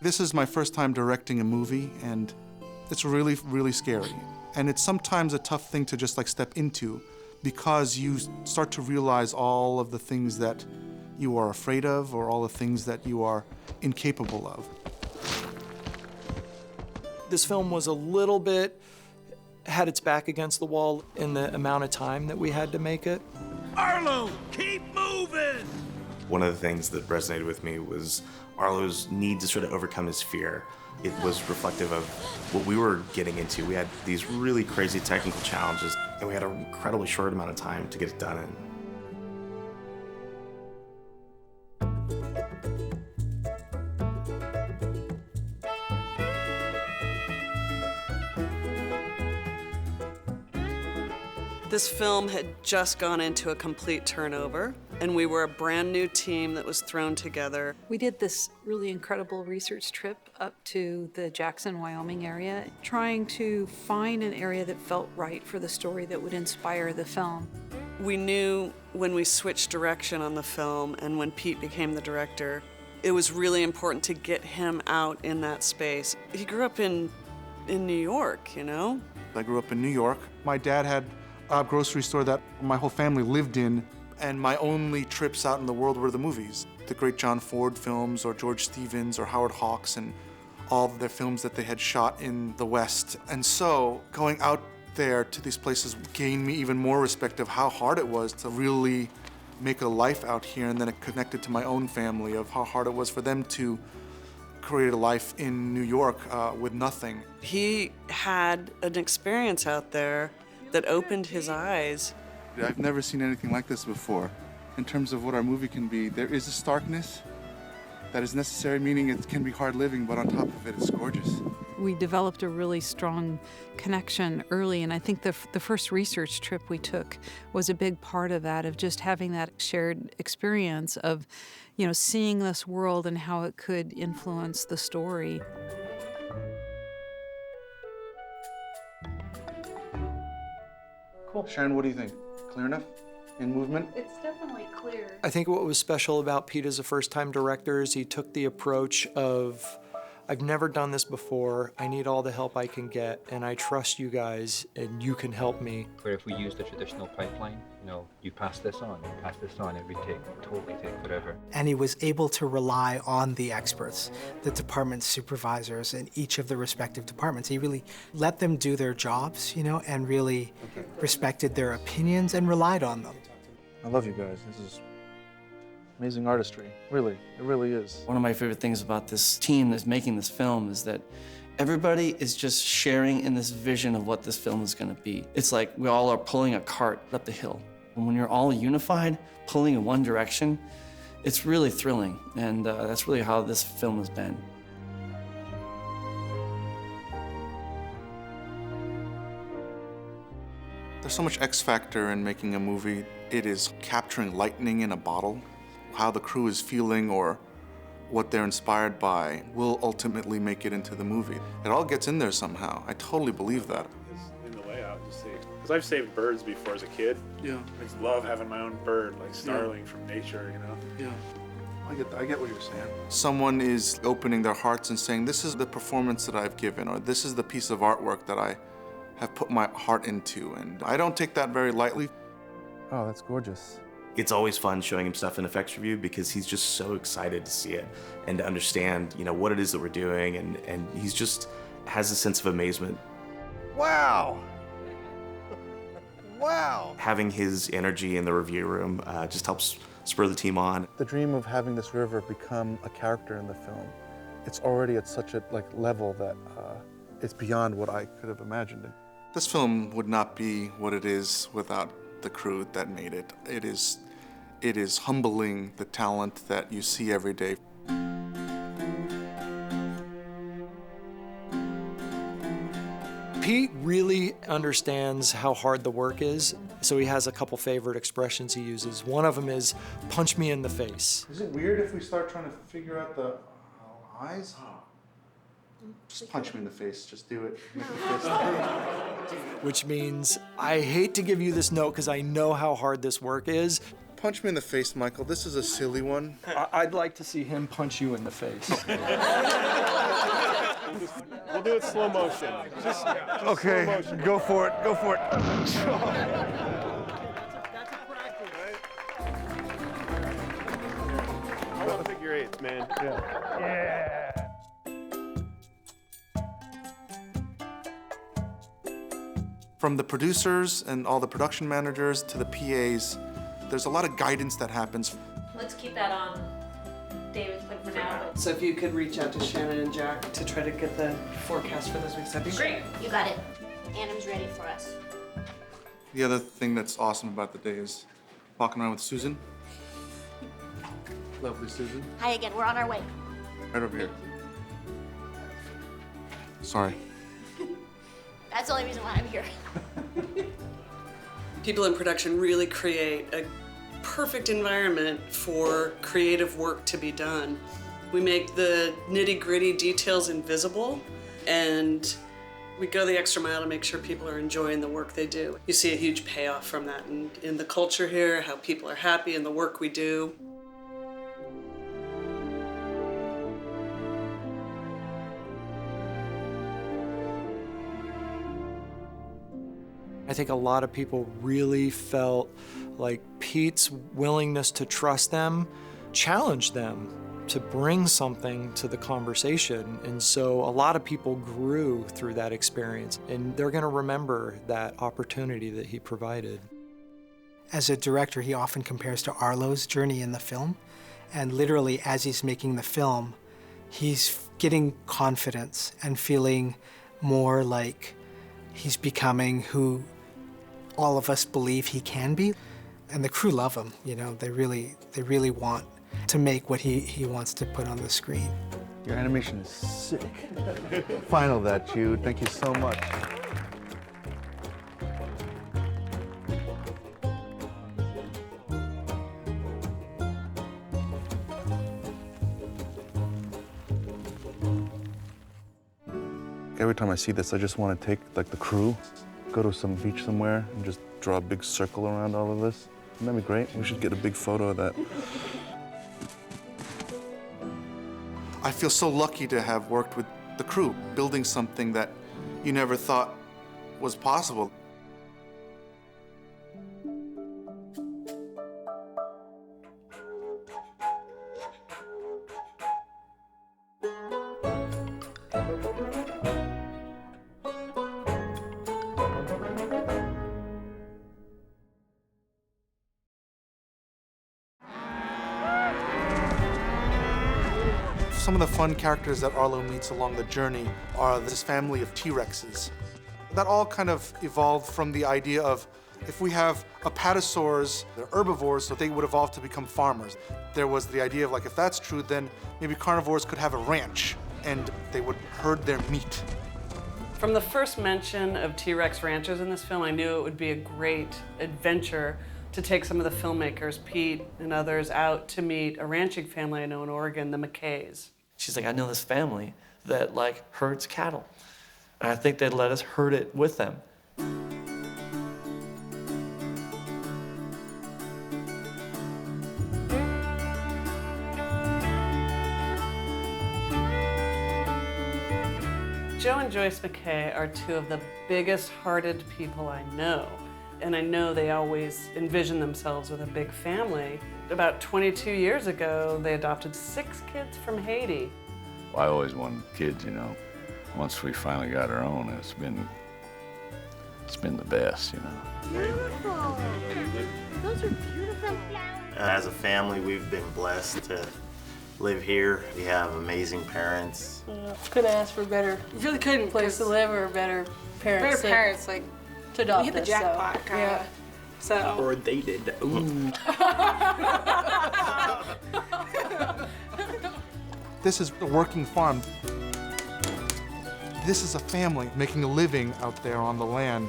This is my first time directing a movie, and it's really, really scary. And it's sometimes a tough thing to just like step into because you start to realize all of the things that you are afraid of or all the things that you are incapable of. This film was a little bit, had its back against the wall in the amount of time that we had to make it. Arlo, keep moving! One of the things that resonated with me was Arlo's need to sort of overcome his fear. It was reflective of what we were getting into. We had these really crazy technical challenges, and we had an incredibly short amount of time to get it done in. This film had just gone into a complete turnover, and we were a brand new team that was thrown together. We did this really incredible research trip up to the Jackson, Wyoming area, trying to find an area that felt right for the story that would inspire the film. We knew when we switched direction on the film and when Pete became the director, it was really important to get him out in that space. He grew up in New York, you know? I grew up in New York. My dad had a grocery store that my whole family lived in, and my only trips out in the world were the movies. The great John Ford films, or George Stevens, or Howard Hawks, and all of their films that they had shot in the West. And so going out there to these places gained me even more respect of how hard it was to really make a life out here, and then it connected to my own family of how hard it was for them to create a life in New York with nothing. He had an experience out there that opened his eyes. I've never seen anything like this before. In terms of what our movie can be, there is a starkness that is necessary, meaning it can be hard living, but on top of it, it's gorgeous. We developed a really strong connection early, and I think the first research trip we took was a big part of that, of just having that shared experience of, you know, seeing this world and how it could influence the story. Cool. Sharon, what do you think? Clear enough? In movement? It's definitely clear. I think what was special about Pete as a first-time director is he took the approach of, I've never done this before, I need all the help I can get, and I trust you guys, and you can help me. Where if we use the traditional pipeline, you know, you pass this on, every take, totally take forever. And he was able to rely on the experts, the department supervisors in each of the respective departments. He really let them do their jobs, you know, and really respected their opinions and relied on them. I love you guys. This is amazing artistry. Really, it really is. One of my favorite things about this team that's making this film is that everybody is just sharing in this vision of what this film is going to be. It's like we all are pulling a cart up the hill. And when you're all unified, pulling in one direction, it's really thrilling. And that's really how this film has been. There's so much X factor in making a movie. It is capturing lightning in a bottle. How the crew is feeling or what they're inspired by will ultimately make it into the movie. It all gets in there somehow. I totally believe that. In the layout, just see, because I've saved birds before as a kid. Yeah. I just love having my own bird, like starling from nature, you know? Yeah. I get what you're saying. Someone is opening their hearts and saying, this is the performance that I've given, or this is the piece of artwork that I have put my heart into, and I don't take that very lightly. Oh, that's gorgeous. It's always fun showing him stuff in effects review because he's just so excited to see it and to understand, you know, what it is that we're doing, and he's just has a sense of amazement. Wow! Wow! Having his energy in the review room just helps spur the team on. The dream of having this river become a character in the film, it's already at such a level that it's beyond what I could have imagined. This film would not be what it is without the crew that made it. It is humbling, the talent that you see every day. Pete really understands how hard the work is, so he has a couple favorite expressions he uses. One of them is, punch me in the face. Is it weird if we start trying to figure out the eyes? Just punch me in the face, just do it. Make the fist. Which means, I hate to give you this note because I know how hard this work is, punch me in the face, Michael. This is a silly one. I'd like to see him punch you in the face. We'll do it slow motion. Just Okay, slow motion. go for it. Go for it. I want figure eights, man. Yeah. From the producers and all the production managers to the PAs, there's a lot of guidance that happens. Let's keep that on David's plate for now. So if you could reach out to Shannon and Jack to try to get the forecast for those weeks, that'd be great. You got it. Annam's ready for us. The other thing that's awesome about the day is walking around with Susan. Lovely Susan. Hi again, we're on our way. Right over here. Sorry. That's the only reason why I'm here. People in production really create a perfect environment for creative work to be done. We make the nitty-gritty details invisible, and we go the extra mile to make sure people are enjoying the work they do. You see a huge payoff from that in the culture here, how people are happy in the work we do. I think a lot of people really felt like Pete's willingness to trust them challenged them to bring something to the conversation. And so a lot of people grew through that experience, and they're going to remember that opportunity that he provided. As a director, he often compares to Arlo's journey in the film. And literally, as he's making the film, he's getting confidence and feeling more like he's becoming who all of us believe he can be. And the crew love him, you know, they really want to make what he wants to put on the screen. Your animation is sick. Final that, Jude. Thank you so much. Every time I see this, I just want to take like the crew, go to some beach somewhere and just draw a big circle around all of this. Wouldn't that be great? We should get a big photo of that. I feel so lucky to have worked with the crew, building something that you never thought was possible. Some of the fun characters that Arlo meets along the journey are this family of T-Rexes. That all kind of evolved from the idea of if we have apatosaurs, they're herbivores, so they would evolve to become farmers. There was the idea of like, if that's true, then maybe carnivores could have a ranch and they would herd their meat. From the first mention of T-Rex ranchers in this film, I knew it would be a great adventure to take some of the filmmakers, Pete and others, out to meet a ranching family I know in Oregon, the McKays. She's like, I know this family that like herds cattle. And I think they'd let us herd it with them. Joe and Joyce McKay are two of the biggest-hearted people I know. And I know they always envision themselves with a big family. About 22 years ago, they adopted 6 kids from Haiti. I always wanted kids, you know. Once we finally got our own, it's been the best, you know. Beautiful. Those are beautiful flowers. As a family, we've been blessed to live here. We have amazing parents. Couldn't ask for a better really couldn't place to live or better parents. Better parents, like to adopt we hit the us, jackpot, so, kinda. yeah. So. Or they did. Ooh. This is a working farm. This is a family making a living out there on the land.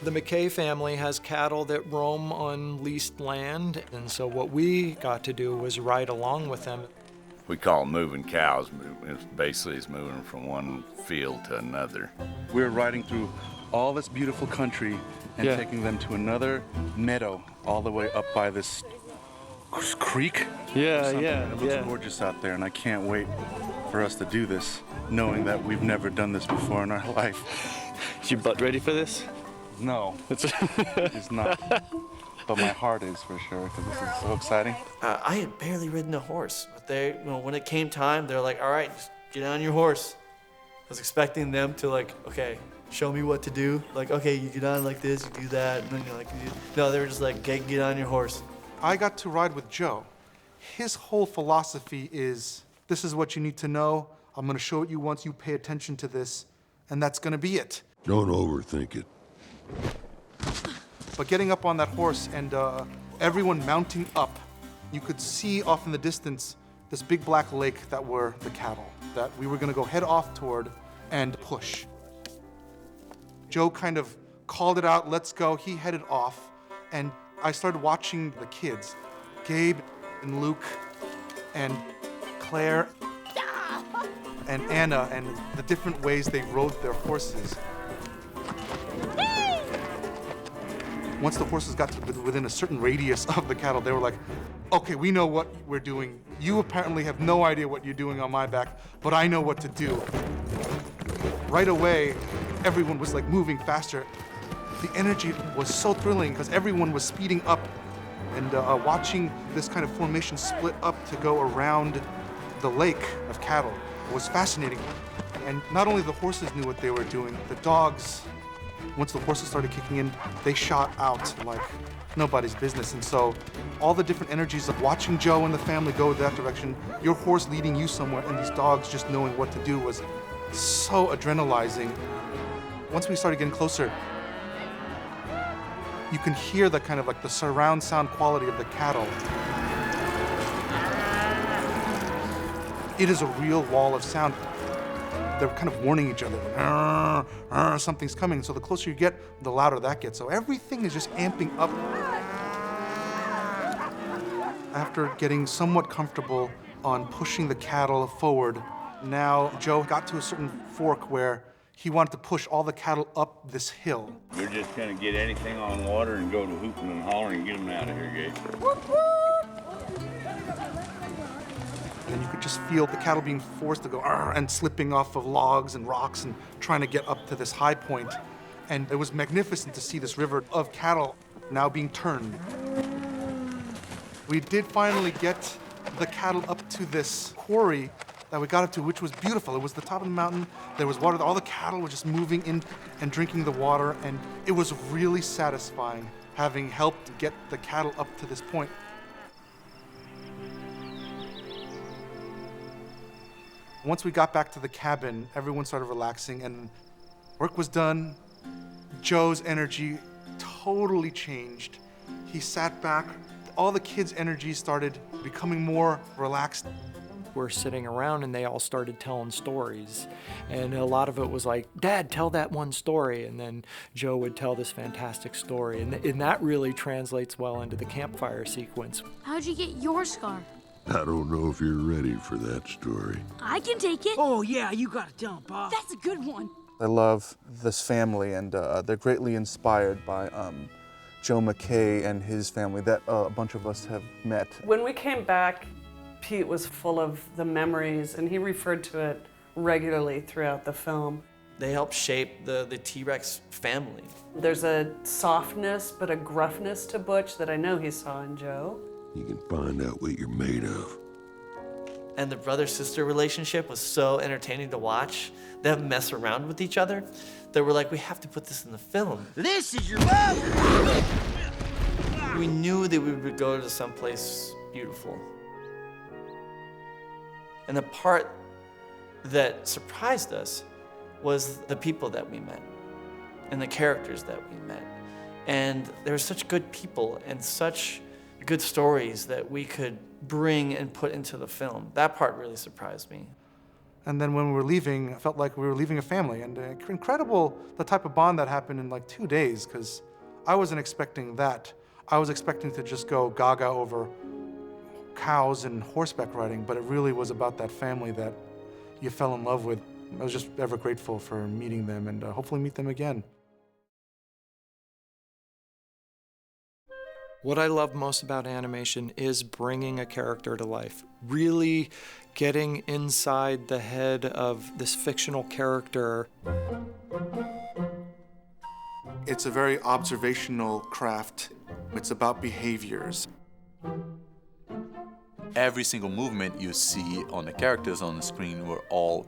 The McKay family has cattle that roam on leased land, and so what we got to do was ride along with them. We call it moving cows. Basically, it's moving from one field to another. We're riding through all this beautiful country and taking them to another meadow all the way up by this creek. It looks gorgeous out there, and I can't wait for us to do this, knowing that we've never done this before in our life. Is your butt ready for this? No, it's not. But my heart is for sure, because this is so exciting. I had barely ridden a horse, but when it came time, they're like, all right, just get on your horse. I was expecting them to okay, show me what to do. Like, okay, you get on like this, you do that, and then you're like, no, they were just like, okay, get on your horse. I got to ride with Joe. His whole philosophy is, this is what you need to know. I'm gonna show it you once you pay attention to this, and that's gonna be it. Don't overthink it. But getting up on that horse and everyone mounting up, you could see off in the distance this big black lake that were the cattle that we were gonna go head off toward and push. Joe kind of called it out, let's go. He headed off, and I started watching the kids, Gabe and Luke and Claire and Anna, and the different ways they rode their horses. Once the horses got to within a certain radius of the cattle, they were like, okay, we know what we're doing. You apparently have no idea what you're doing on my back, but I know what to do. Right away, everyone was moving faster. The energy was so thrilling because everyone was speeding up, and watching this kind of formation split up to go around the lake of cattle was fascinating. And not only the horses knew what they were doing, the dogs, once the horses started kicking in, they shot out like nobody's business. And so all the different energies of watching Joe and the family go that direction, your horse leading you somewhere, and these dogs just knowing what to do was so adrenalizing. Once we started getting closer, you can hear the kind of the surround sound quality of the cattle. It is a real wall of sound. They're kind of warning each other, something's coming. So the closer you get, the louder that gets. So everything is just amping up. After getting somewhat comfortable on pushing the cattle forward, now Joe got to a certain fork where he wanted to push all the cattle up this hill. We're just gonna get anything on water and go to hooping and hollering and get them out of here, Gabe. And you could just feel the cattle being forced to go and slipping off of logs and rocks and trying to get up to this high point. And it was magnificent to see this river of cattle now being turned. We did finally get the cattle up to this quarry that we got up to, which was beautiful. It was the top of the mountain. There was water. All the cattle were just moving in and drinking the water. And it was really satisfying having helped get the cattle up to this point. Once we got back to the cabin, everyone started relaxing and work was done. Joe's energy totally changed. He sat back. All the kids' energy started becoming more relaxed. We're sitting around and they all started telling stories. And a lot of it was like, Dad, tell that one story. And then Joe would tell this fantastic story. And that really translates well into the campfire sequence. How'd you get your scar? I don't know if you're ready for that story. I can take it. Oh, yeah, you gotta tell him, Bob. That's a good one. I love this family, and they're greatly inspired by Joe McKay and his family that a bunch of us have met. When we came back, Pete was full of the memories, and he referred to it regularly throughout the film. They helped shape the T-Rex family. There's a softness, but a gruffness to Butch that I know he saw in Joe. You can find out what you're made of. And the brother-sister relationship was so entertaining to watch. Them mess around with each other. They were like, we have to put this in the film. This is your mother! We knew that we would go to someplace beautiful. And the part that surprised us was the people that we met and the characters that we met. And there were such good people and such good stories that we could bring and put into the film. That part really surprised me. And then when we were leaving, I felt like we were leaving a family. And incredible the type of bond that happened in 2 days, because I wasn't expecting that. I was expecting to just go gaga over cows and horseback riding, but it really was about that family that you fell in love with. I was just ever grateful for meeting them and hopefully meet them again. What I love most about animation is bringing a character to life, really getting inside the head of this fictional character. It's a very observational craft. It's about behaviors. Every single movement you see on the characters on the screen were all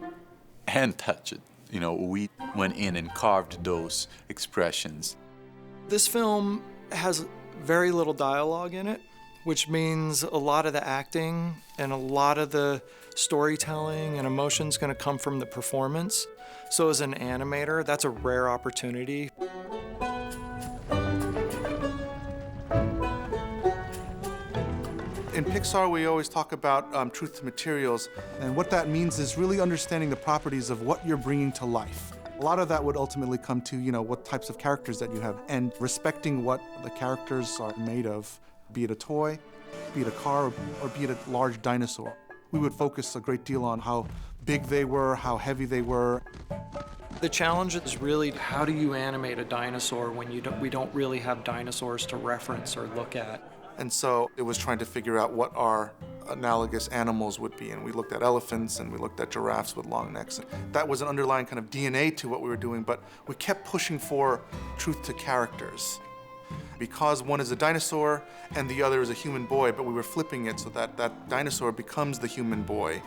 hand-touched. You know, we went in and carved those expressions. This film has very little dialogue in it, which means a lot of the acting and a lot of the storytelling and emotion is going to come from the performance. So as an animator, that's a rare opportunity. In Pixar, we always talk about truth to materials, and what that means is really understanding the properties of what you're bringing to life. A lot of that would ultimately come to, what types of characters that you have, and respecting what the characters are made of, be it a toy, be it a car, or be it a large dinosaur. We would focus a great deal on how big they were, how heavy they were. The challenge is really, how do you animate a dinosaur when we don't really have dinosaurs to reference or look at? And so it was trying to figure out what our analogous animals would be. And we looked at elephants and we looked at giraffes with long necks. That was an underlying kind of DNA to what we were doing, but we kept pushing for truth to characters. Because one is a dinosaur and the other is a human boy, but we were flipping it so that that dinosaur becomes the human boy,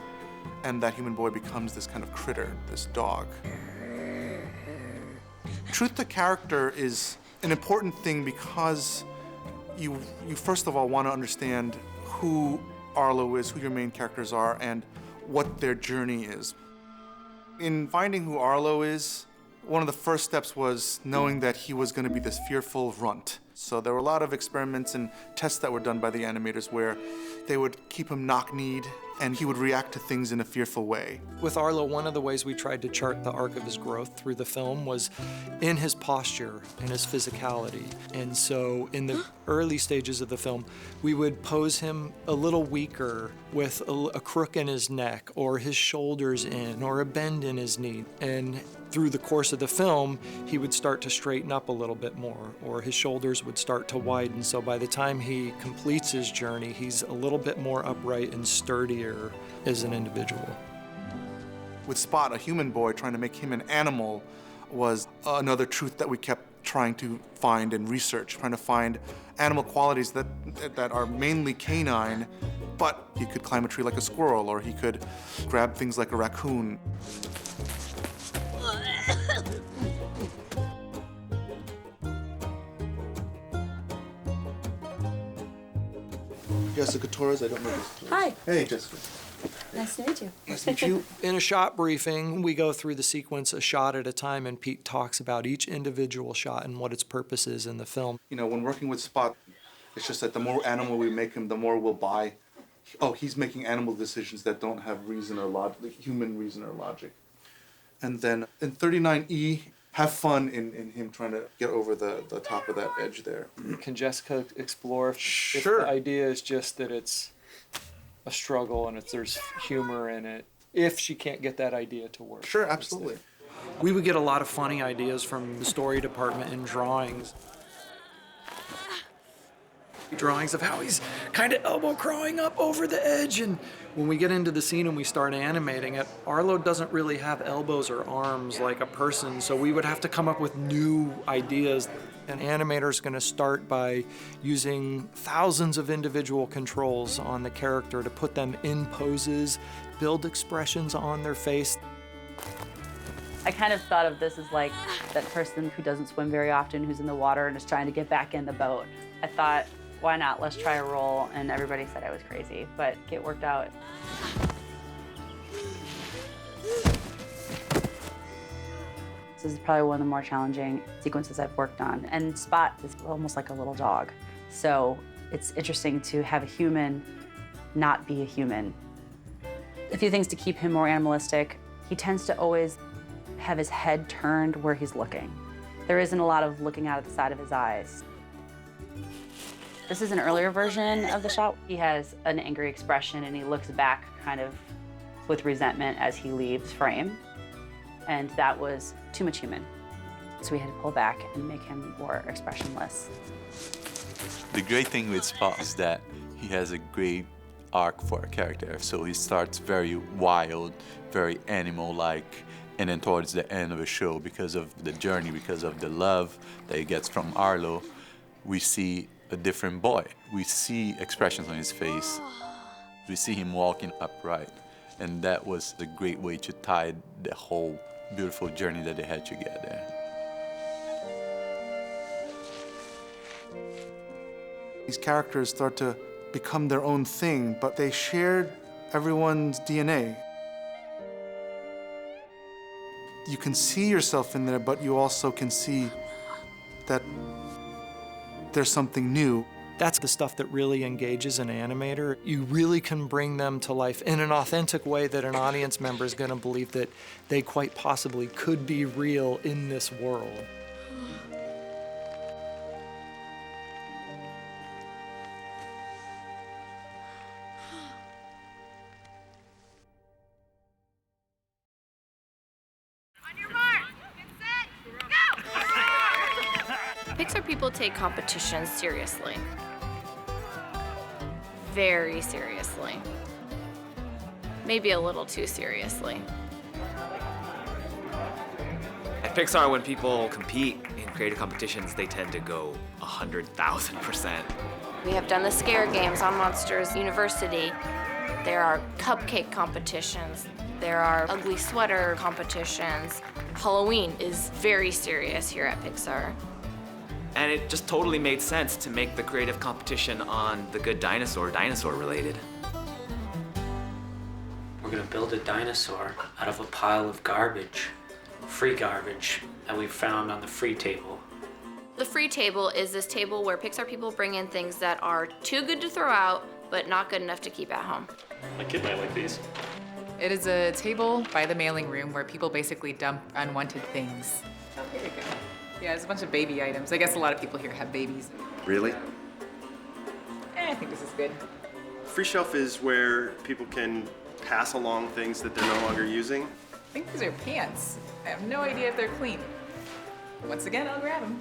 and that human boy becomes this kind of critter, this dog. Truth to character is an important thing because you first of all want to understand who Arlo is, who your main characters are, and what their journey is. In finding who Arlo is, one of the first steps was knowing that he was going to be this fearful runt. So there were a lot of experiments and tests that were done by the animators where they would keep him knock-kneed and he would react to things in a fearful way. With Arlo, one of the ways we tried to chart the arc of his growth through the film was in his posture and his physicality. And so in the early stages of the film, we would pose him a little weaker with a crook in his neck or his shoulders in or a bend in his knee. And through the course of the film, he would start to straighten up a little bit more, or his shoulders would start to widen. So by the time he completes his journey, he's a little bit more upright and sturdier as an individual. With Spot, a human boy, trying to make him an animal was another truth that we kept trying to find and research, trying to find animal qualities that are mainly canine, but he could climb a tree like a squirrel, or he could grab things like a raccoon. Jessica Torres, I don't know this. Hi. Hey, Jessica. Nice to meet you. Nice to meet you. In a shot briefing, we go through the sequence a shot at a time, and Pete talks about each individual shot and what its purpose is in the film. When working with Spot, it's just that the more animal we make him, the more we'll buy. Oh, he's making animal decisions that don't have reason or logic, human reason or logic. And then in 39E, have fun in him trying to get over the top of that edge there. Can Jessica explore if the idea is just that it's a struggle and there's humor in it, if she can't get that idea to work? Sure, absolutely. We would get a lot of funny ideas from the story department in drawings. Drawings of how he's kind of elbow crawling up over the edge, and when we get into the scene and we start animating it, Arlo doesn't really have elbows or arms like a person, so we would have to come up with new ideas. An animator's going to start by using thousands of individual controls on the character to put them in poses, build expressions on their face. I kind of thought of this as like that person who doesn't swim very often, who's in the water and is trying to get back in the boat. I thought, why not? Let's try a role. And everybody said I was crazy, but it worked out. This is probably one of the more challenging sequences I've worked on. And Spot is almost like a little dog. So it's interesting to have a human not be a human. A few things to keep him more animalistic. He tends to always have his head turned where he's looking. There isn't a lot of looking out of the side of his eyes. This is an earlier version of the shot. He has an angry expression and he looks back kind of with resentment as he leaves frame. And that was too much human. So we had to pull back and make him more expressionless. The great thing with Spot is that he has a great arc for a character. So he starts very wild, very animal-like, and then towards the end of the show, because of the journey, because of the love that he gets from Arlo, we see a different boy. We see expressions on his face. We see him walking upright. And that was a great way to tie the whole beautiful journey that they had together. These characters start to become their own thing, but they shared everyone's DNA. You can see yourself in there, but you also can see that there's something new. That's the stuff that really engages an animator. You really can bring them to life in an authentic way that an audience member is going to believe that they quite possibly could be real in this world. Pixar people take competitions seriously. Very seriously. Maybe a little too seriously. At Pixar, when people compete in creative competitions, they tend to go 100,000%. We have done the scare games on Monsters University. There are cupcake competitions. There are ugly sweater competitions. Halloween is very serious here at Pixar. And it just totally made sense to make the creative competition on The Good Dinosaur dinosaur-related. We're gonna build a dinosaur out of a pile of garbage, free garbage, that we found on the free table. The free table is this table where Pixar people bring in things that are too good to throw out, but not good enough to keep at home. My kid might like these. It is a table by the mailing room where people basically dump unwanted things. Oh, here you go. Yeah, there's a bunch of baby items. I guess a lot of people here have babies. Really? I think this is good. Free shelf is where people can pass along things that they're no longer using. I think these are pants. I have no idea if they're clean. Once again, I'll grab them.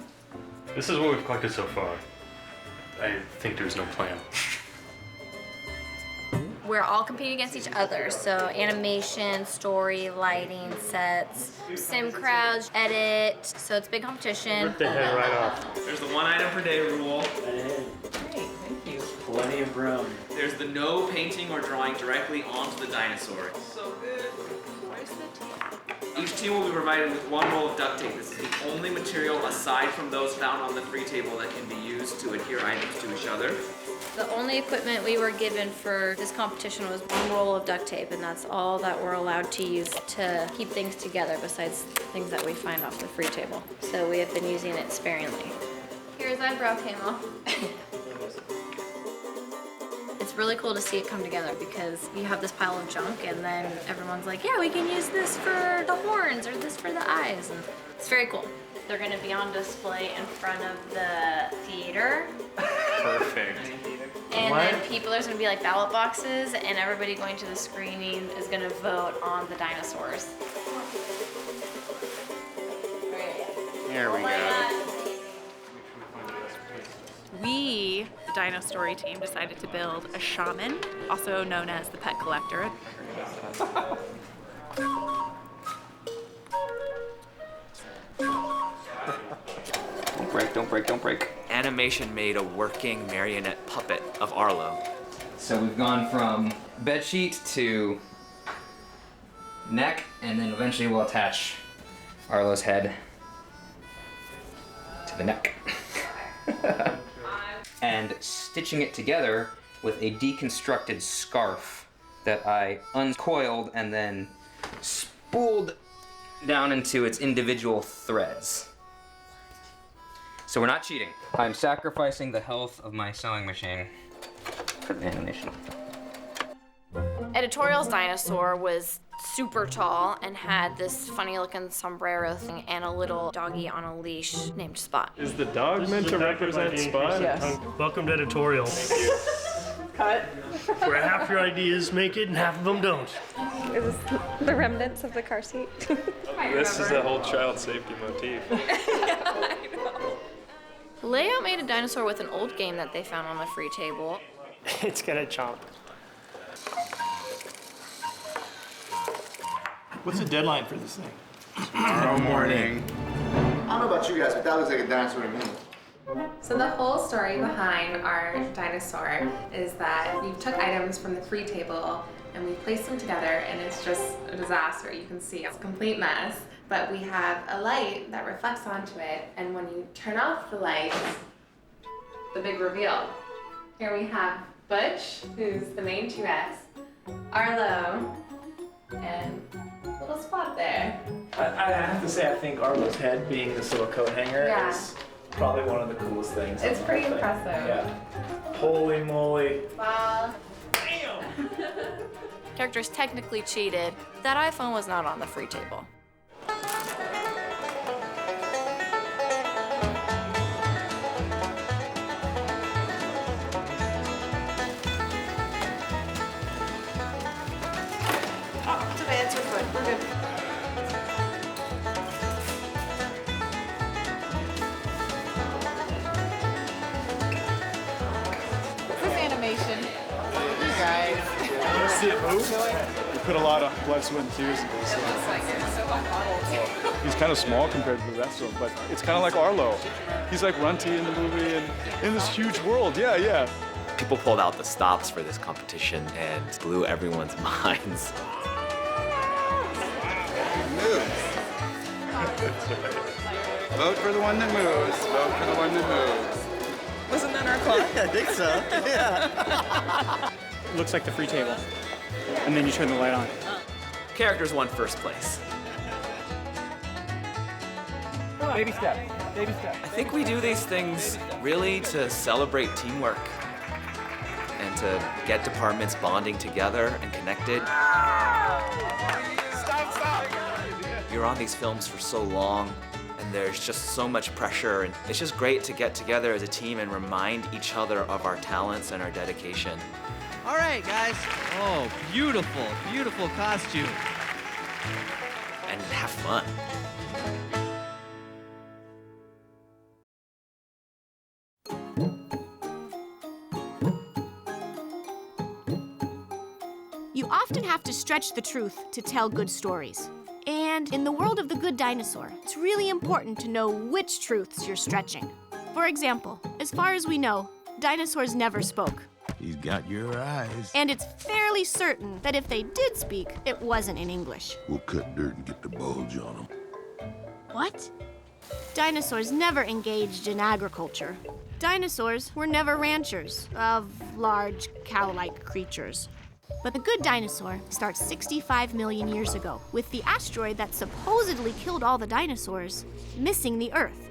This is what we've collected so far. I think there's no plan. We're all competing against each other, so animation, story, lighting, sets, sim crowds, edit, so it's a big competition. Rip the head right off. There's the 1 item per day rule. Great, thank you. Plenty of room. There's the no painting or drawing directly onto the dinosaur. So good. Where's the tape? Each team will be provided with 1 roll of duct tape. This is the only material aside from those found on the free table that can be used to adhere items to each other. The only equipment we were given for this competition was 1 roll of duct tape, and that's all that we're allowed to use to keep things together besides things that we find off the free table. So we have been using it sparingly. Here's eyebrow camo. It's really cool to see it come together because you have this pile of junk and then everyone's like, yeah, we can use this for the horns or this for the eyes. And it's very cool. They're gonna be on display in front of the theater. Perfect. And then there's gonna be like ballot boxes and everybody going to the screening is gonna vote on the dinosaurs. There we go. We, the Dino Story team, decided to build a shaman, also known as the pet collector. Don't break, don't break, don't break. Animation made a working marionette puppet of Arlo. So we've gone from bedsheet to neck, and then eventually we'll attach Arlo's head to the neck. And stitching it together with a deconstructed scarf that I uncoiled and then spooled down into its individual threads. So we're not cheating. I'm sacrificing the health of my sewing machine for the animation. Editing Editorial's dinosaur was super tall and had this funny looking sombrero thing and a little doggy on a leash named Spot. Is the dog meant to represent Spot? Yes. Welcome to Editorial. Cut. Where half your ideas make it and half of them don't. Is this the remnants of the car seat? This is a whole child safety motif. Layout made a dinosaur with an old game that they found on the free table. It's gonna chomp. What's the deadline for this thing? Tomorrow morning. I don't know about you guys, but that looks like a dinosaur to me. So the whole story behind our dinosaur is that we took items from the free table and we placed them together, and it's just a disaster. You can see it's a complete mess, but we have a light that reflects onto it, and when you turn off the lights, the big reveal. Here we have Butch, who's the main T-Rex, Arlo, and little Spot there. I have to say, I think Arlo's head being this little coat hanger is probably one of the coolest things. It's pretty impressive. Yeah. Holy moly. Wow. Characters technically cheated. That iPhone was not on the free table. Oh, today it's your foot. We're good. This is animation. You guys. You want to see it move? We put a lot of blood, sweat, and tears into this. It looks like it. So unmodeled. He's kind of small compared to the rest of them, but it's kind of like Arlo. He's like Runty in the movie and in this huge world. Yeah. People pulled out the stops for this competition and blew everyone's minds. Vote for the one that moves. Vote for the one that moves. Wasn't that our clock? I think so. Yeah. Looks like the free table. And then you turn the light on. Characters won first place. Baby step. Baby step. I think we do these things really to celebrate teamwork and to get departments bonding together and connected. Stop. You're on these films for so long, and there's just so much pressure, and it's just great to get together as a team and remind each other of our talents and our dedication. All right, guys. Oh, beautiful costume. And have fun. You often have to stretch the truth to tell good stories. And in the world of The Good Dinosaur, it's really important to know which truths you're stretching. For example, as far as we know, dinosaurs never spoke. He's got your eyes. And it's fairly certain that if they did speak, it wasn't in English. We'll cut dirt and get the bulge on him. What? Dinosaurs never engaged in agriculture. Dinosaurs were never ranchers of large cow-like creatures. But The Good Dinosaur starts 65 million years ago with the asteroid that supposedly killed all the dinosaurs missing the Earth.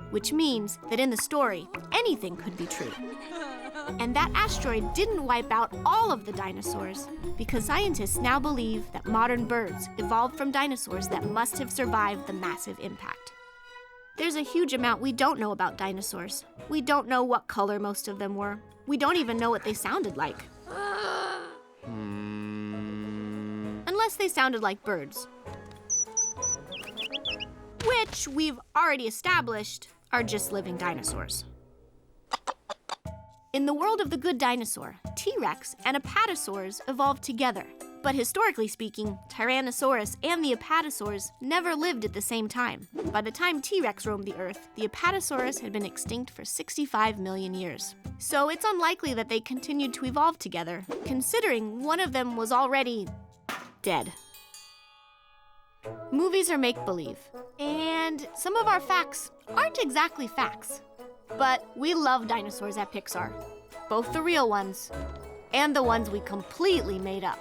Which means that in the story, anything could be true. And that asteroid didn't wipe out all of the dinosaurs because scientists now believe that modern birds evolved from dinosaurs that must have survived the massive impact. There's a huge amount we don't know about dinosaurs. We don't know what color most of them were. We don't even know what they sounded like. Unless they sounded like birds. Which we've already established are just living dinosaurs. In the world of The Good Dinosaur, T-Rex and apatosaurs evolved together. But historically speaking, Tyrannosaurus and the apatosaurs never lived at the same time. By the time T-Rex roamed the Earth, the apatosaurus had been extinct for 65 million years. So it's unlikely that they continued to evolve together, considering one of them was already dead. Movies are make-believe, and some of our facts aren't exactly facts. But we love dinosaurs at Pixar, both the real ones and the ones we completely made up.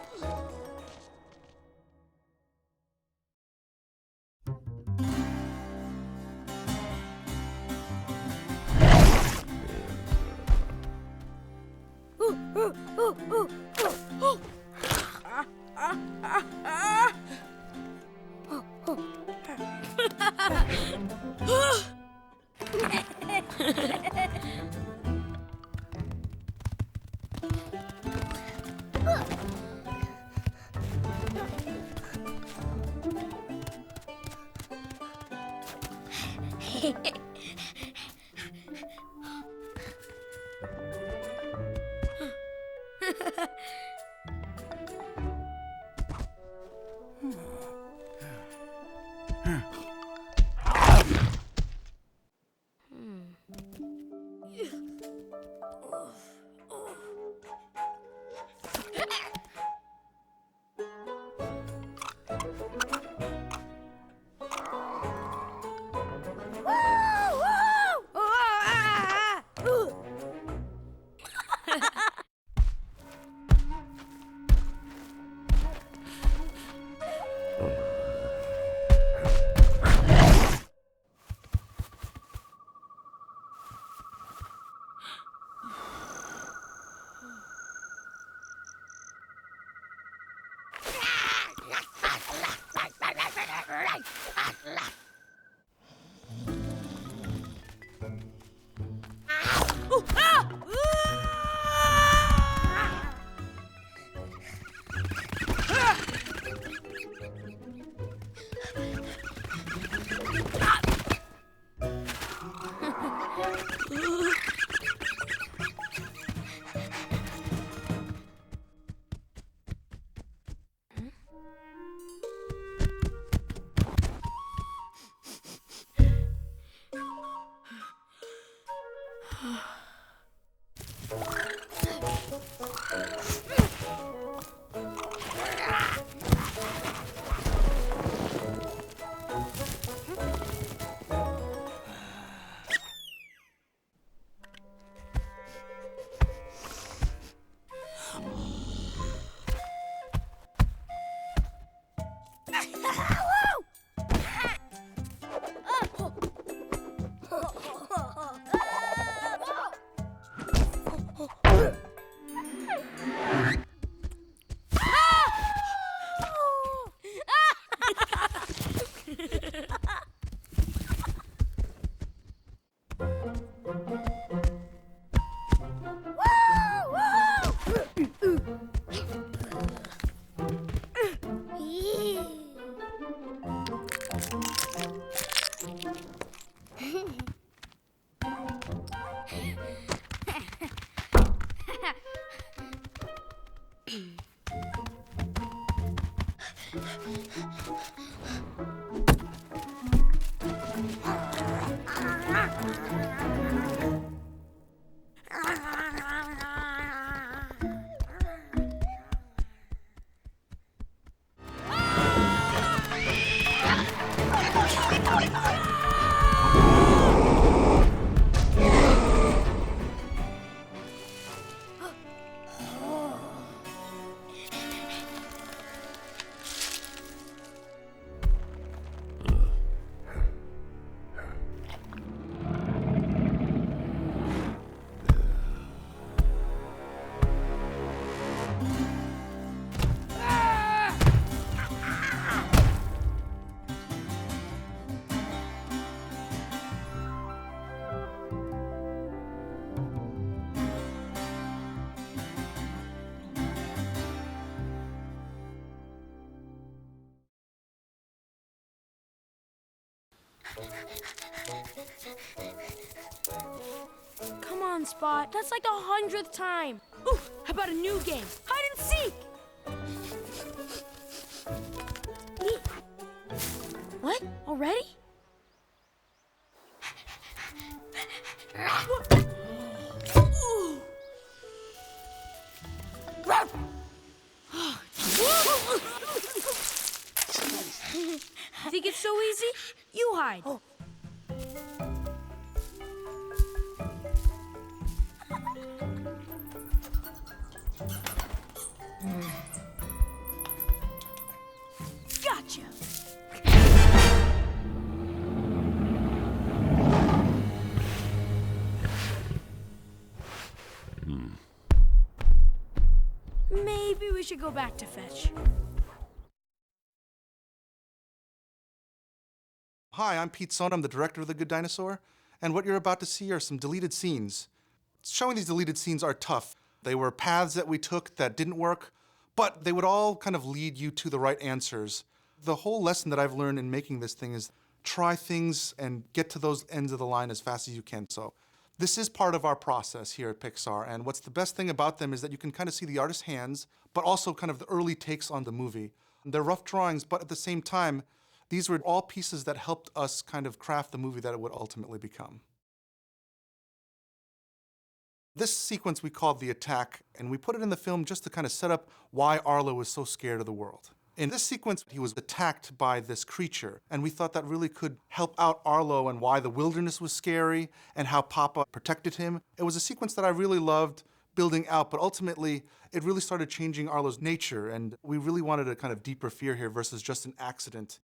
Come on, Spot. That's like the 100th time. Ooh, how about a new game? Hide and seek! What? Already? Think it's so easy? You hide. Oh. Gotcha. Maybe we should should go back to fetch. Hi, I'm Pete Sona. I'm the director of The Good Dinosaur, and what you're about to see are some deleted scenes. Showing these deleted scenes are tough. They were paths that we took that didn't work, but they would all kind of lead you to the right answers. The whole lesson that I've learned in making this thing is try things and get to those ends of the line as fast as you can. So this is part of our process here at Pixar, and what's the best thing about them is that you can kind of see the artist's hands, but also kind of the early takes on the movie. They're rough drawings, but at the same time, these were all pieces that helped us kind of craft the movie that it would ultimately become. This sequence we called The Attack, and we put it in the film just to kind of set up why Arlo was so scared of the world. In this sequence, he was attacked by this creature, and we thought that really could help out Arlo and why the wilderness was scary and how Papa protected him. It was a sequence that I really loved building out, but ultimately, it really started changing Arlo's nature, and we really wanted a kind of deeper fear here versus just an accident.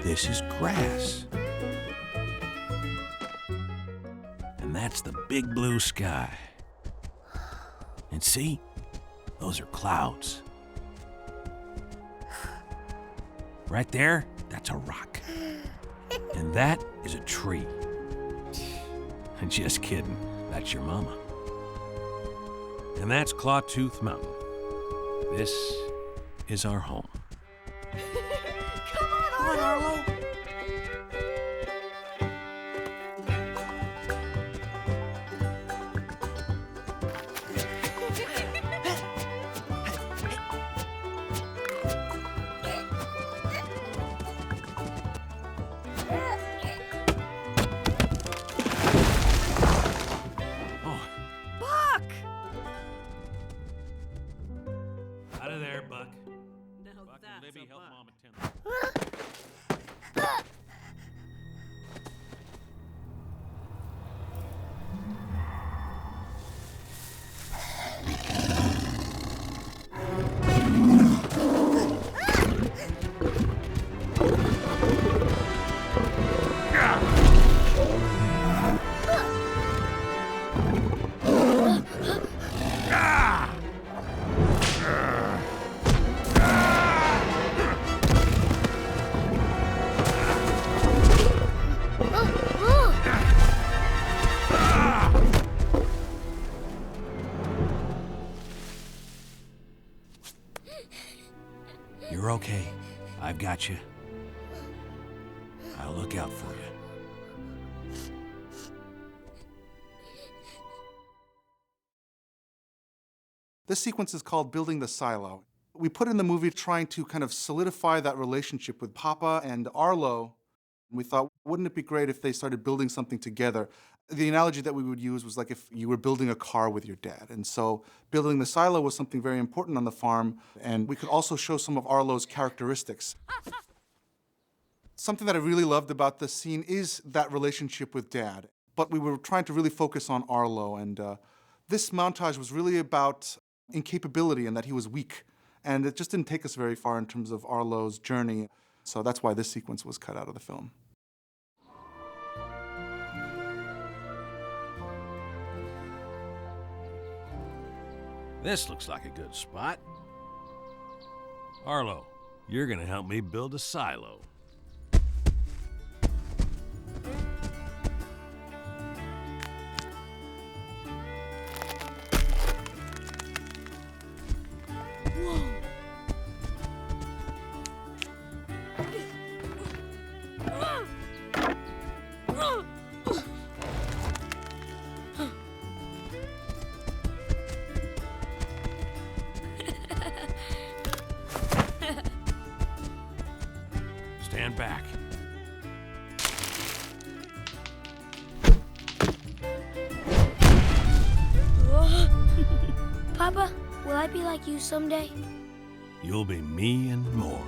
This is grass. And that's the big blue sky. And see? Those are clouds. Right there, that's a rock. And that is a tree. Just kidding, that's your mama. And that's Clawtooth Mountain. This is our home. Come on, Arlo! Out of there, Buck. Now Buck and that's Libby a help buck. Mama tend. You're okay. I've got you. I'll look out for you. This sequence is called Building the Silo. We put in the movie trying to kind of solidify that relationship with Papa and Arlo. We thought, wouldn't it be great if they started building something together? The analogy that we would use was like if you were building a car with your dad. And so building the silo was something very important on the farm, and we could also show some of Arlo's characteristics. Something that I really loved about this scene is that relationship with Dad. But we were trying to really focus on Arlo, and this montage was really about incapability and that he was weak. And it just didn't take us very far in terms of Arlo's journey. So that's why this sequence was cut out of the film. This looks like a good spot. Arlo, you're gonna help me build a silo. Stand back. Papa, will I be like you someday? You'll be me and more.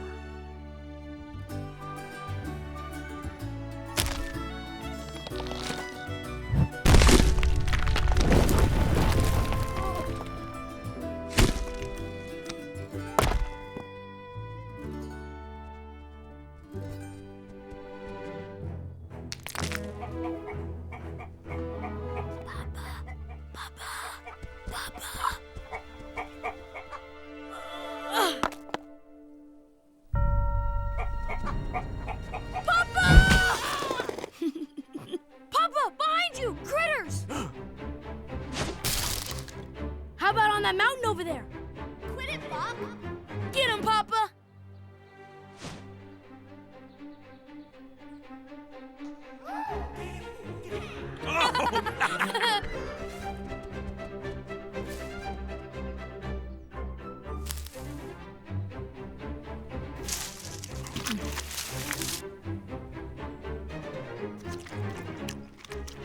Papa, behind you! Critters! How about on that mountain over there? Quit it, Bob. Get him, Papa!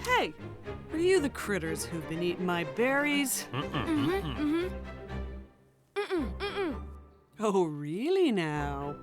Hey, are you the critters who've been eating my berries? Oh, really now?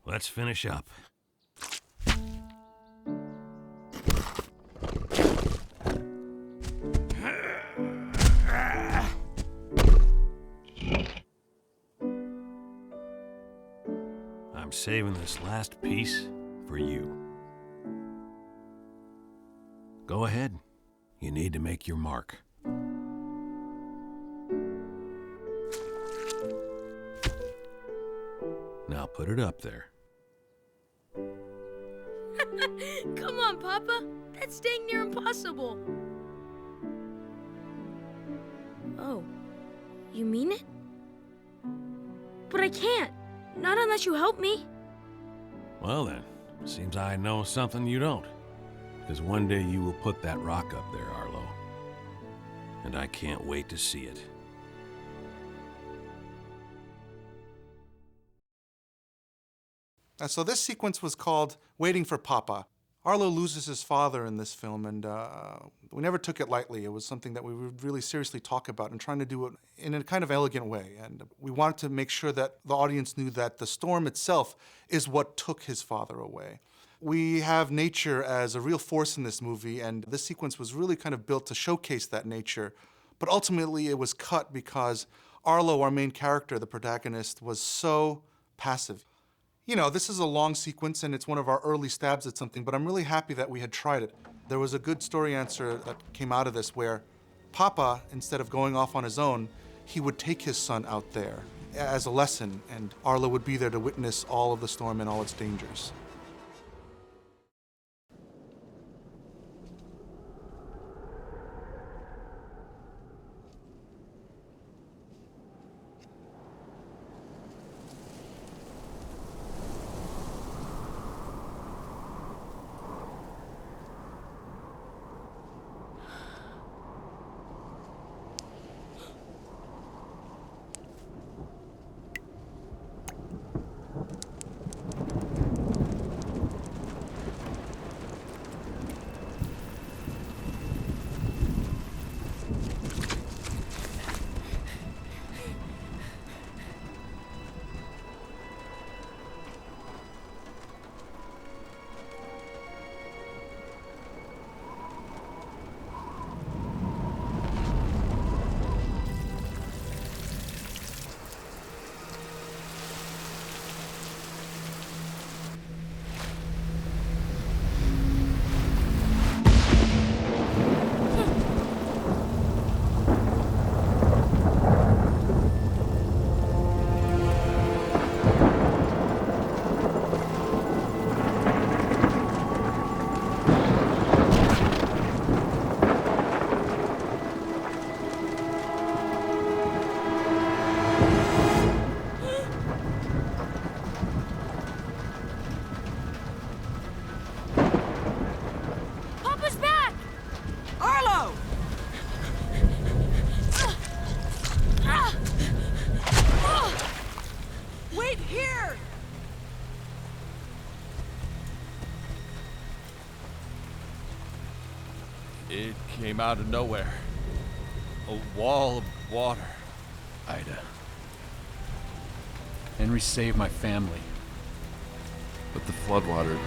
Let's finish up. I'm saving this last piece for you. Go ahead. You need to make your mark. Now put it up there. Come on, Papa. That's dang near impossible. Oh, you mean it? But I can't. Not unless you help me. Well then, seems I know something you don't. Because one day you will put that rock up there, Arlo. And I can't wait to see it. So this sequence was called Waiting for Papa. Arlo loses his father in this film, and we never took it lightly. It was something that we would really seriously talk about and trying to do it in a kind of elegant way. And we wanted to make sure that the audience knew that the storm itself is what took his father away. We have nature as a real force in this movie, and this sequence was really kind of built to showcase that nature. But ultimately, it was cut because Arlo, our main character, the protagonist, was so passive. You know, this is a long sequence and it's one of our early stabs at something, but I'm really happy that we had tried it. There was a good story answer that came out of this where Papa, instead of going off on his own, he would take his son out there as a lesson, and Arlo would be there to witness all of the storm and all its dangers. It came out of nowhere. A wall of water. Ida. Henry saved my family. But the floodwater